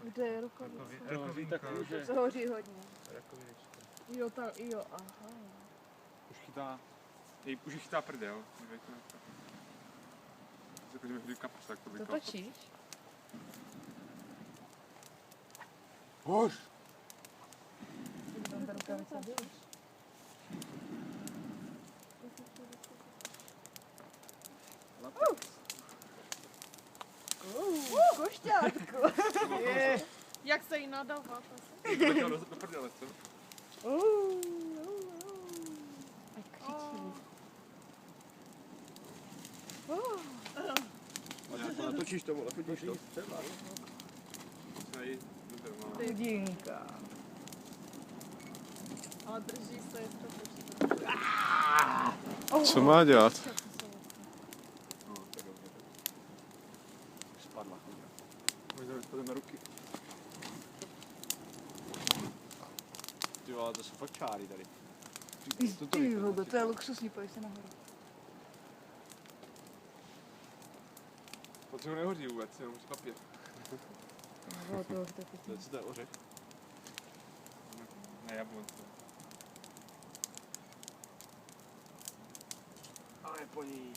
Kde je rukavice? Rakovinka. Se hoří hodně. Rakovička. Jo, tam, jo, aha. Už chytá, už ji chytá prdel. Můžeme hodit kapus, tak to by Zatočíš? Hoř! Tam ta rukavice byla. Košťátku! Jak se jí nadává? To bych do prdele, co? Natočíš to, vole, chodíš to. Chudinka. Ale drží se, je to Co má dělat? Spadla chodina. Možná spadne na ruky. Ty vole, to jsou fakt čáry tady. Ty vole, to je luxusní, pojď se nahoru. Potřebuji nehodí vůbec, jenom papír. Co to je ořech? Na jablonce. Ale po ní.